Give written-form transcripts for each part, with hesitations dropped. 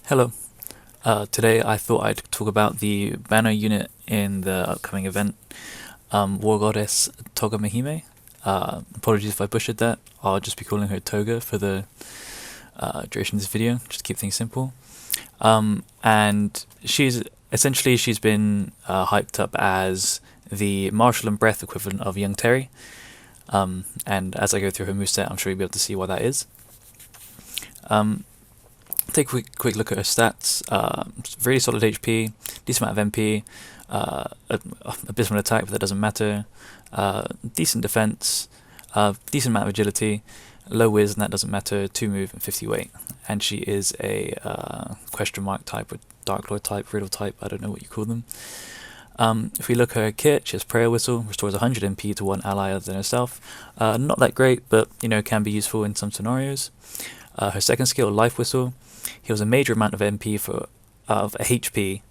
Hello. Today I thought I'd talk about the banner unit in the upcoming event, War Goddess Togamihime. Apologies if I butchered that. I'll just be calling her Toga for the duration of this video, just to keep things simple. And she's been hyped up as the Martial and Breath equivalent of Young Terry. And as I go through her moveset, I'm sure you'll be able to see why that is. Take a quick look at her stats. Really solid HP, decent amount of MP, abysmal attack, but that doesn't matter. Decent defense, decent amount of agility, low whiz, and that doesn't matter. 2 move and 50 weight. And she is a question mark type, or Dark Lord type, Riddle type. I don't know what you call them. If we look at her kit, she has Prayer Whistle, restores 100 MP to one ally other than herself. Not that great, but can be useful in some scenarios. Her second skill, Life Whistle, heals a major amount of HP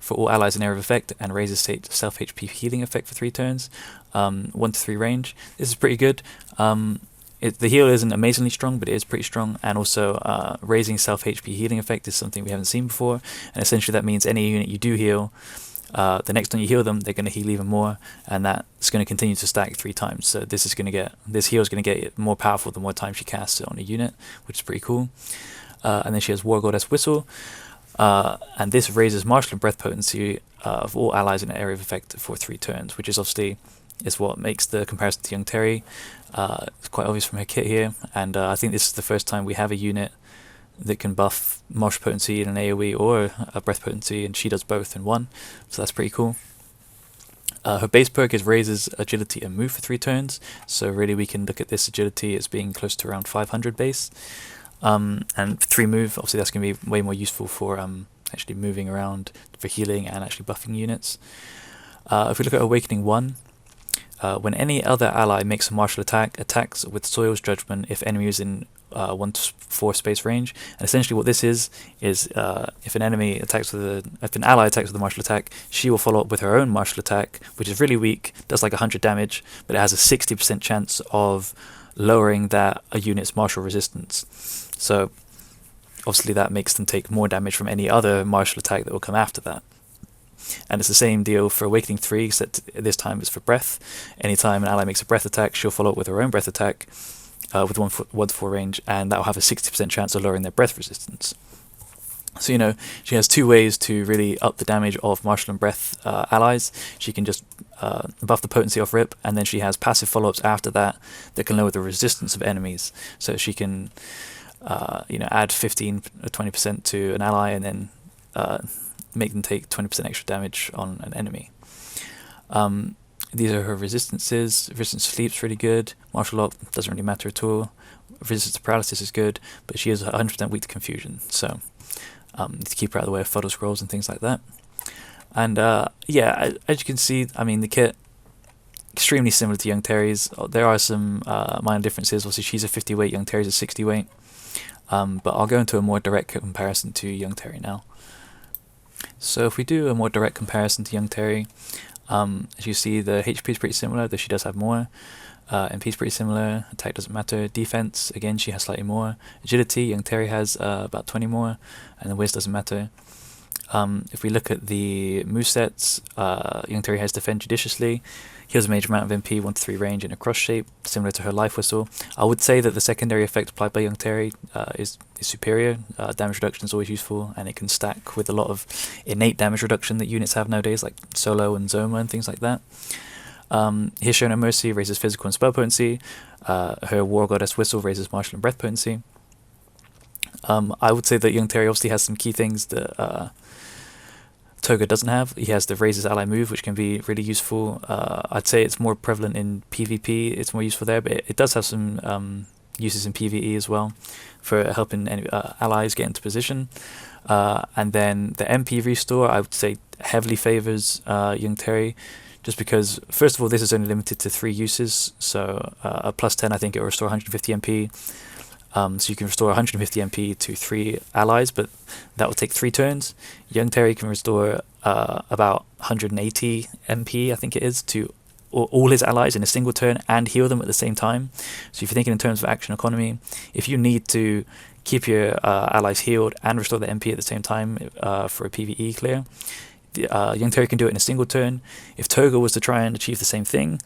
for all allies in area of effect and raises self HP healing effect for 3 turns, 1 to 3 range. This is pretty good. The heal isn't amazingly strong, but it is pretty strong, and also raising self HP healing effect is something we haven't seen before, and essentially that means any unit you do heal, the next time you heal them, they're going to heal even more, and that's going to continue to stack 3 times. So this heal is going to get more powerful the more times you cast it on a unit, which is pretty cool. And then she has War Goddess Whistle, and this raises Martial and Breath potency of all allies in an area of effect for 3 turns, which is obviously what makes the comparison to Young Terry. It's quite obvious from her kit here, and I think this is the first time we have a unit that can buff Martial potency in an AoE or a Breath potency, and she does both in one, so that's pretty cool. Her base perk is raises agility and move for 3 turns, so really we can look at this agility as being close to around 500 base. And 3 move, obviously that's going to be way more useful for actually moving around for healing and actually buffing units. If we look at Awakening 1, when any other ally makes a martial attack, attacks with Soil's Judgment if enemy is in 1 to 4 space range. And essentially what this is if an ally attacks with a martial attack, she will follow up with her own martial attack, which is really weak, does like 100 damage, but it has a 60% chance of lowering a unit's martial resistance. So obviously that makes them take more damage from any other martial attack that will come after that. And it's the same deal for Awakening 3, except this time it's for Breath. Anytime an ally makes a Breath attack, she'll follow up with her own Breath attack with 1 to 4 range, and that will have a 60% chance of lowering their Breath resistance. So she has 2 ways to really up the damage of Martial and Breath allies. She can just buff the potency off rip, and then she has passive follow-ups after that can lower the resistance of enemies. So she can add 15 or 20% to an ally, and then make them take 20% extra damage on an enemy. These are her resistances. Resistance to Sleep's really good. Martial Lock doesn't really matter at all. Resistance to Paralysis is good, but she is 100% weak to Confusion, so need to keep her out of the way of photo scrolls and things like that. And yeah, as you can see, the kit extremely similar to Young Terry's. There are some minor differences. Obviously she's a 50 weight, Young Terry's a 60 weight. But I'll go into a more direct comparison to Young Terry now. So if we do a more direct comparison to Young Terry, as you see, the HP is pretty similar, though she does have more. MP is pretty similar, attack doesn't matter. Defense, again, she has slightly more. Agility, Young Terry has about 20 more, and the whiz doesn't matter. If we look at the movesets, Young Terry has Defend Judiciously, heals a major amount of MP, 1 to 3 range in a cross shape, similar to her Life Whistle. I would say that the secondary effect applied by Young Terry is superior. Damage reduction is always useful, and it can stack with a lot of innate damage reduction that units have nowadays, like Solo and Zoma and things like that. Here shown at Mercy raises physical and spell potency. Her War Goddess Whistle raises martial and breath potency. I would say that Young Terry obviously has some key things that Toga doesn't have. He has the raises ally move, which can be really useful. I'd say it's more prevalent in PvP, it's more useful there, but it does have some uses in PvE as well for helping allies get into position. And then the MP restore, I would say heavily favors Young Terry, just because, first of all, this is only limited to 3 uses, so a plus 10, I think it will restore 150 MP. So you can restore 150 MP to 3 allies, but that will take 3 turns. Young Terry can restore about 180 MP, I think it is, to all his allies in a single turn and heal them at the same time. So if you're thinking in terms of action economy, if you need to keep your allies healed, and restore the MP at the same time for a PvE clear. Young Terry can do it in a single turn. If Toga was to try and achieve the same thing,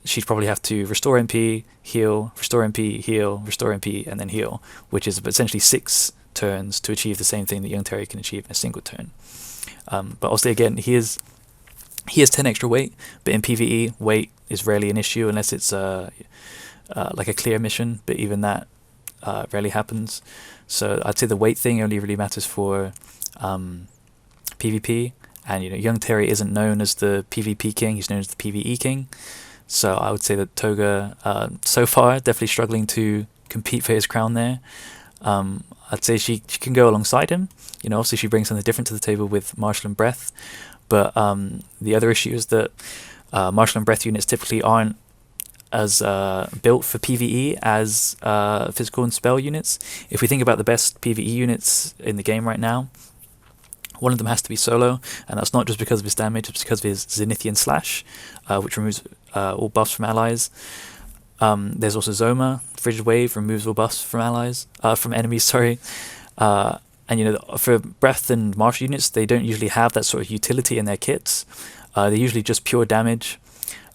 she'd probably have to restore MP, heal, restore MP, heal, restore MP, and then heal, which is essentially 6 turns to achieve the same thing that Young Terry can achieve in a single turn. But obviously, again, he has 10 extra weight, but in PvE, weight is rarely an issue unless it's like a clear mission, but even that rarely happens. So I'd say the weight thing only really matters for PvP, and Young Terry isn't known as the PvP king, he's known as the PvE king. So I would say that Toga, so far, definitely struggling to compete for his crown there. I'd say she can go alongside him. Obviously she brings something different to the table with Martial and Breath, but the other issue is that Martial and Breath units typically aren't as built for PvE as physical and spell units. If we think about the best PvE units in the game right now, one of them has to be Solo, and that's not just because of his damage, it's because of his Zenithian Slash, which removes all buffs from allies. There's also Zoma, Frigid Wave, removes all buffs from enemies, sorry. And for Breath and Martial units, they don't usually have that sort of utility in their kits. They're usually just pure damage.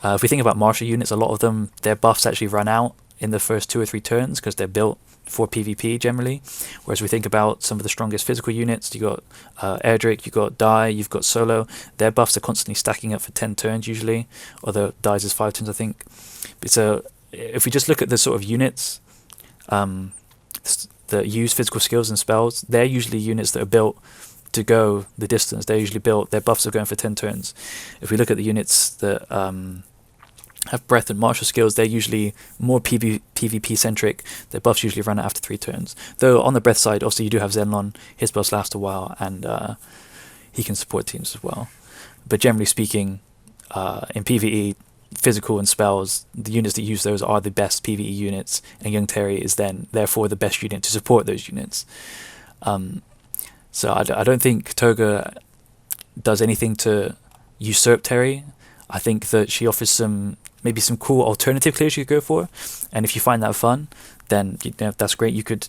If we think about Martial units, a lot of them, their buffs actually run out in the first 2 or 3 turns because they're built for PvP generally. Whereas we think about some of the strongest physical units, you got Erdrick, you got Dai, you've got Solo. Their buffs are constantly stacking up for 10 turns usually, although Dai's is 5 turns, I think. So if we just look at the sort of units that use physical skills and spells, they're usually units that are built to go the distance. They're usually built, their buffs are going for 10 turns. If we look at the units that have Breath and Martial skills, they're usually more PvP centric. Their buffs usually run out after 3 turns. Though on the Breath side, obviously you do have Zenlon, his buffs last a while, and he can support teams as well. But generally speaking, in PvE, physical and spells, the units that use those are the best PvE units, and Young Terry is then therefore the best unit to support those units. So I don't think Toga does anything to usurp Terry. I think that she offers maybe some cool alternative clears you could go for, and if you find that fun, then that's great. You could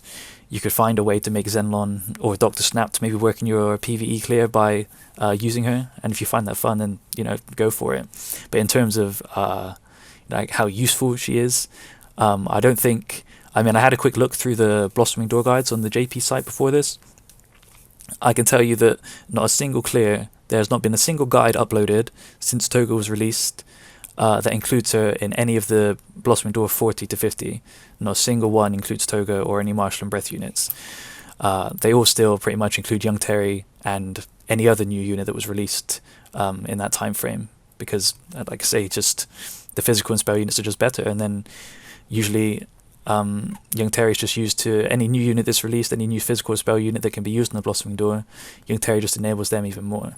find a way to make Zenlon or Dr. Snap to maybe work in your PvE clear by using her, and if you find that fun, then go for it. But in terms of like how useful she is, I don't think. I mean, I had a quick look through the Blossoming Door guides on the JP site before this. I can tell you that not a single clear, there's not been a single guide uploaded since Toga was released that includes her in any of the Blossoming Door 40 to 50. Not a single one includes Toga or any Martial and Breath units. They all still pretty much include Young Terry and any other new unit that was released in that time frame, because, like I say, just the physical and spell units are just better, and then usually Young Terry is just used to any new unit that's released, any new physical spell unit that can be used in the Blossoming Door. Young Terry just enables them even more.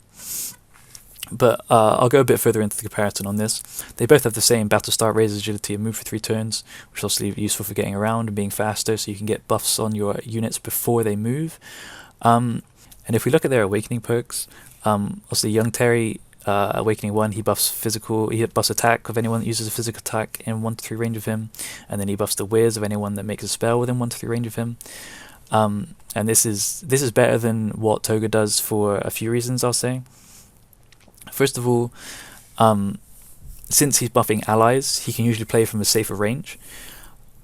But I'll go a bit further into the comparison on this. They both have the same battle start, raise agility, and move for 3 turns, which is obviously useful for getting around and being faster, so you can get buffs on your units before they move. And if we look at their awakening perks, obviously Young Terry, Awakening 1, he buffs attack of anyone that uses a physical attack in 1 to 3 range of him, and then he buffs the whiz of anyone that makes a spell within 1 to 3 range of him. And this is better than what Toga does for a few reasons, I'll say. First of all, since he's buffing allies, he can usually play from a safer range.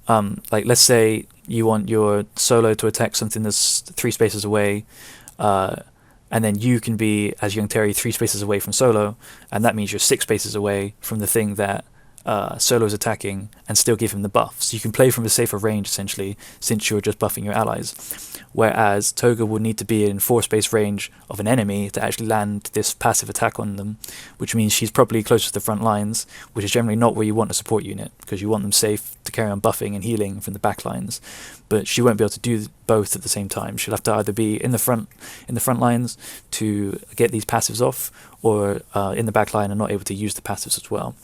Like, let's say you want your Solo to attack something that's 3 spaces away, and then you can be, as Young Terry, 3 spaces away from Solo, and that means you're 6 spaces away from the thing that Solo is attacking, and still give him the buff. So you can play from a safer range, essentially, since you're just buffing your allies. Whereas Toga will need to be in 4 space range of an enemy to actually land this passive attack on them, which means she's probably closer to the front lines, which is generally not where you want a support unit, because you want them safe to carry on buffing and healing from the back lines. But she won't be able to do both at the same time. She'll have to either be in the front lines to get these passives off, or in the back line and not able to use the passives as well.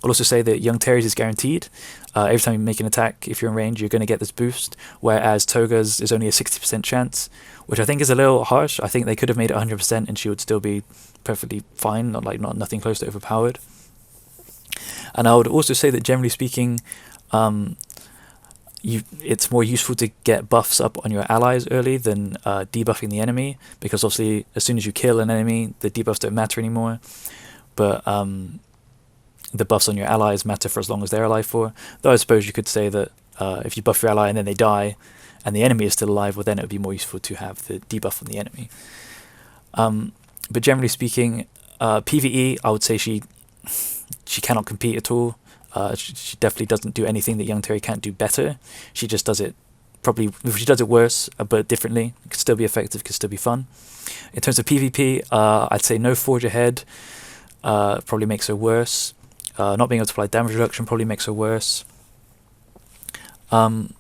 I'll also say that Young Terry's is guaranteed. Every time you make an attack, if you're in range, you're going to get this boost, whereas Toga's is only a 60% chance, which I think is a little harsh. I think they could have made it 100% and she would still be perfectly fine, nothing close to overpowered. And I would also say that generally speaking, it's more useful to get buffs up on your allies early than debuffing the enemy, because obviously as soon as you kill an enemy, the debuffs don't matter anymore. But the buffs on your allies matter for as long as they're alive for. Though I suppose you could say that if you buff your ally and then they die, and the enemy is still alive, well then it would be more useful to have the debuff on the enemy. But generally speaking, PvE, I would say she cannot compete at all. She definitely doesn't do anything that Young Terry can't do better. She just does it she does it worse, but differently. It could still be effective, could still be fun. In terms of PvP, I'd say no Forge Ahead probably makes her worse. Not being able to apply damage reduction probably makes her worse. And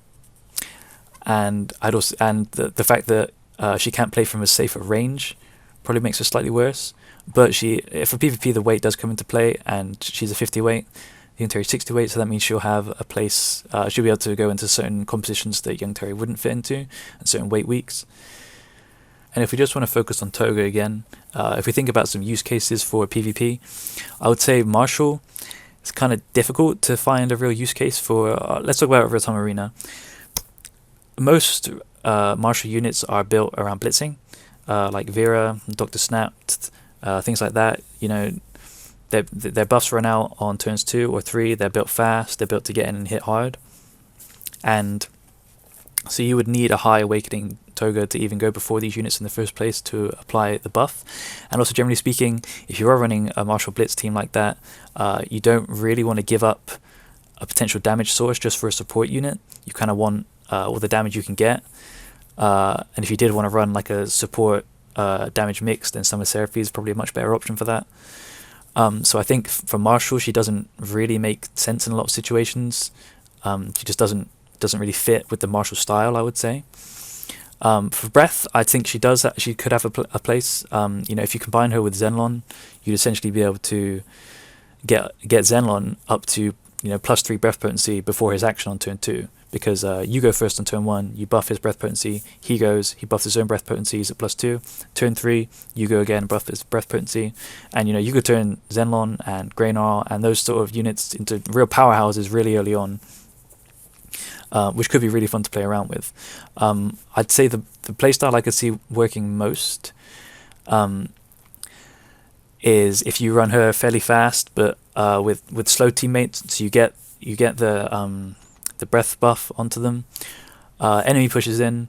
the fact that she can't play from a safer range probably makes her slightly worse. But for PvP, the weight does come into play, and she's a 50 weight. Young Terry's 60 weight, so that means she'll have a place. She'll be able to go into certain compositions that Young Terry wouldn't fit into, and certain weight weeks. And if we just want to focus on Toga again, if we think about some use cases for PvP, I would say Martial. It's kind of difficult to find a real use case for. Let's talk about real-time arena. Most Martial units are built around blitzing, like Vera, Dr. Snap, things like that. You know, their buffs run out on turns 2 or 3. They're built fast. They're built to get in and hit hard. And so you would need a high awakening Toga to even go before these units in the first place to apply the buff. And also, generally speaking, if you are running a Martial Blitz team like that, you don't really want to give up a potential damage source just for a support unit. You kind of want all the damage you can get. And if you did want to run like a support damage mix, then Summer Seraphie is probably a much better option for that. So I think for Martial, she doesn't really make sense in a lot of situations. She just doesn't really fit with the Martial style, I would say. For Breath, I think she could have a place. If you combine her with Zenlon, you'd essentially be able to get Zenlon up to +3 breath potency before his action on turn 2. Because you go first on turn 1, you buff his breath potency, he buffs his own breath potency, he's at +2. Turn 3, you go again, buff his breath potency, and you could turn Zenlon and Greynar and those sort of units into real powerhouses really early on, which could be really fun to play around with. I'd say the playstyle I could see working most is if you run her fairly fast, but with slow teammates, so you get the breath buff onto them. Enemy pushes in,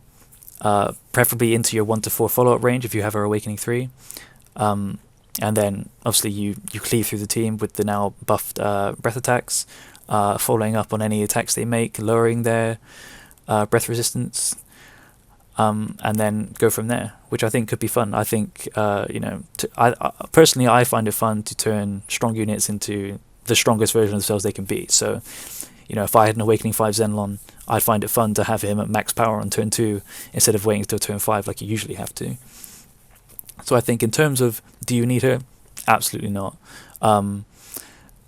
preferably into your 1 to 4 follow-up range if you have her Awakening 3. And then obviously you cleave through the team with the now buffed breath attacks, following up on any attacks they make, lowering their breath resistance, and then go from there, which I think could be fun. I think personally I find it fun to turn strong units into the strongest version of themselves they can be. So if I had an Awakening 5 Zenlon, I'd find it fun to have him at max power on turn 2 instead of waiting until turn 5 like you usually have to. So I think in terms of, do you need her? Absolutely not.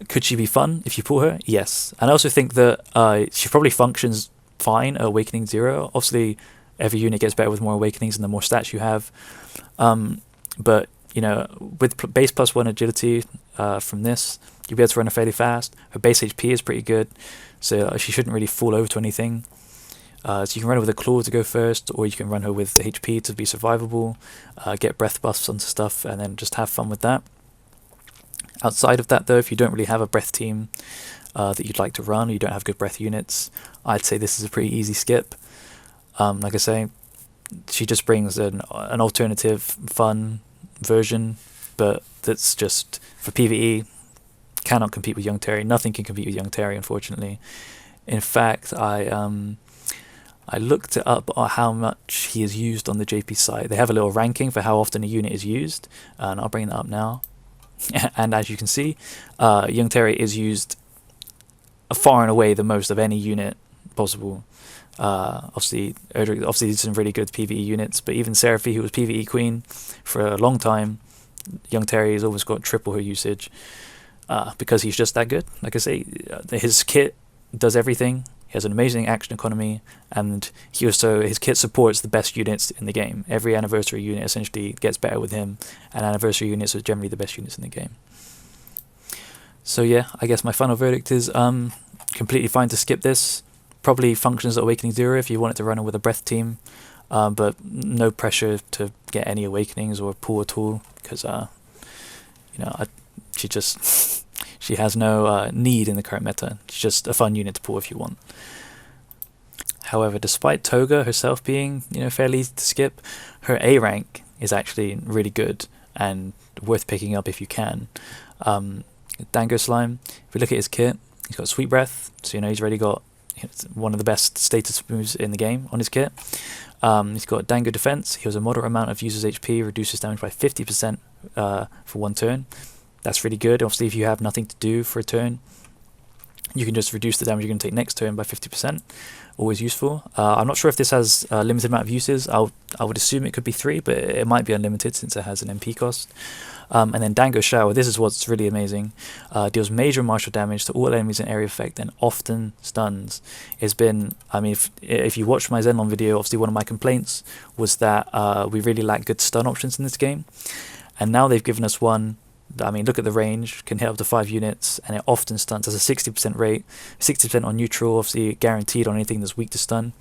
Could she be fun if you pull her? Yes. And I also think that she probably functions fine at Awakening 0. Obviously, every unit gets better with more Awakenings and the more stats you have. But, with base +1 agility from this, you'll be able to run her fairly fast. Her base HP is pretty good, so she shouldn't really fall over to anything. So you can run her with a Claw to go first, or you can run her with the HP to be survivable, get breath buffs onto stuff, and then just have fun with that. Outside of that, though, if you don't really have a breath team that you'd like to run, or you don't have good breath units, I'd say this is a pretty easy skip. Like I say, she just brings an alternative, fun version, but that's just for PvE. Cannot compete with Young Terry. Nothing can compete with Young Terry, unfortunately. In fact, I looked it up on how much he is used on the JP site. They have a little ranking for how often a unit is used, and I'll bring that up now. And as you can see, Young Terry is used far and away the most of any unit possible. Obviously some really good PvE units, but even Seraphie, who was PvE queen for a long time, Young Terry has always got triple her usage. Because he's just that good. Like I say, his kit does everything. He has an amazing action economy, and his kit supports the best units in the game. Every anniversary unit essentially gets better with him, and anniversary units are generally the best units in the game. So yeah, I guess my final verdict is completely fine to skip this. probably functions at Awakening 0 if you want it to run it with a breath team, but no pressure to get any awakenings or pull at all, because she just she has no need in the current meta. She's just a fun unit to pull if you want. However, despite Toga herself being fairly easy to skip, her A rank is actually really good and worth picking up if you can. Dango Slime, if we look at his kit, he's got Sweet Breath, so he's already got one of the best status moves in the game on his kit. He's got Dango Defense, heals a moderate amount of user's HP, reduces damage by 50% for one turn. That's really good. Obviously, if you have nothing to do for a turn, you can just reduce the damage you're going to take next turn by 50%. Always useful. I'm not sure if this has a limited amount of uses. I would assume it could be 3, but it might be unlimited since it has an MP cost. And then Dango Shower, this is what's really amazing. Deals major martial damage to all enemies in area effect and often stuns. It's been, if you watched my Zenlong video, obviously one of my complaints was that we really lack good stun options in this game. And now they've given us one. Look at the range, can hit up to 5 units, and it often stuns. Has a 60% rate, 60% on neutral, obviously guaranteed on anything that's weak to stun,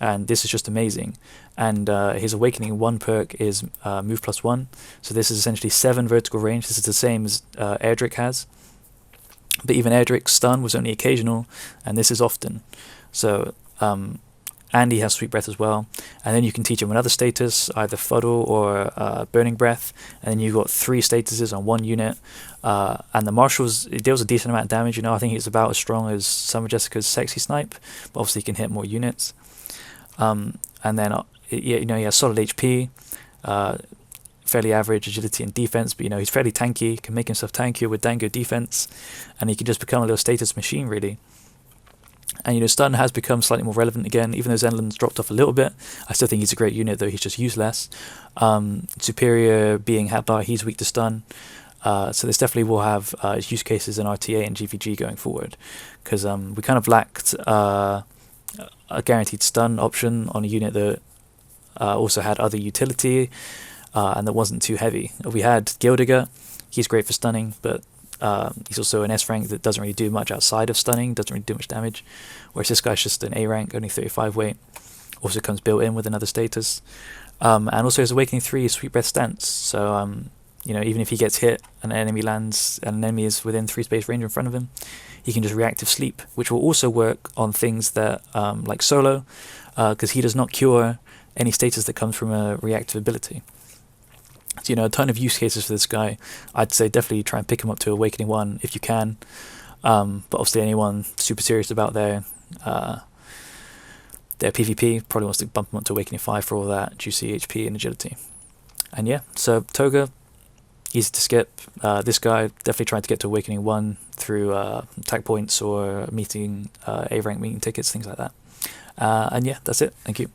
and this is just amazing. And his Awakening 1 perk is Move +1, so this is essentially 7 vertical range. This is the same as Erdrick has, but even Erdrick's stun was only occasional, and this is often. So and he has Sweet Breath as well, and then you can teach him another status, either Fuddle or Burning Breath, and then you've got 3 statuses on 1 unit, and the Marshals, it deals a decent amount of damage. I think it's about as strong as Summer Jessica's Sexy Snipe, but obviously he can hit more units. And then he has solid HP, fairly average agility and defense, but he's fairly tanky, can make himself tankier with Dango Defense, and he can just become a little status machine really. And stun has become slightly more relevant again, even though Zenlong's dropped off a little bit. I still think he's a great unit, though he's just used less. Superior being Hatbar, he's weak to stun. So this definitely will have its use cases in RTA and GVG going forward, because we kind of lacked a guaranteed stun option on a unit that also had other utility and that wasn't too heavy. We had Gildigger, he's great for stunning, but he's also an S rank that doesn't really do much outside of stunning, doesn't really do much damage, whereas this guy's just an A rank, only 35 weight, also comes built in with another status, and also his Awakening 3 is Sweet Breath Stance, so even if he gets hit and an enemy lands and an enemy is within 3 space range in front of him, he can just reactive sleep, which will also work on things that like Solo, because he does not cure any status that comes from a reactive ability. So, a ton of use cases for this guy. I'd say definitely try and pick him up to Awakening 1 if you can. But obviously anyone super serious about their PvP probably wants to bump him up to Awakening 5 for all that juicy HP and agility. And yeah, so Toga, easy to skip. This guy definitely tried to get to Awakening 1 through tag points or meeting A rank meeting tickets, things like that. And yeah, that's it. Thank you.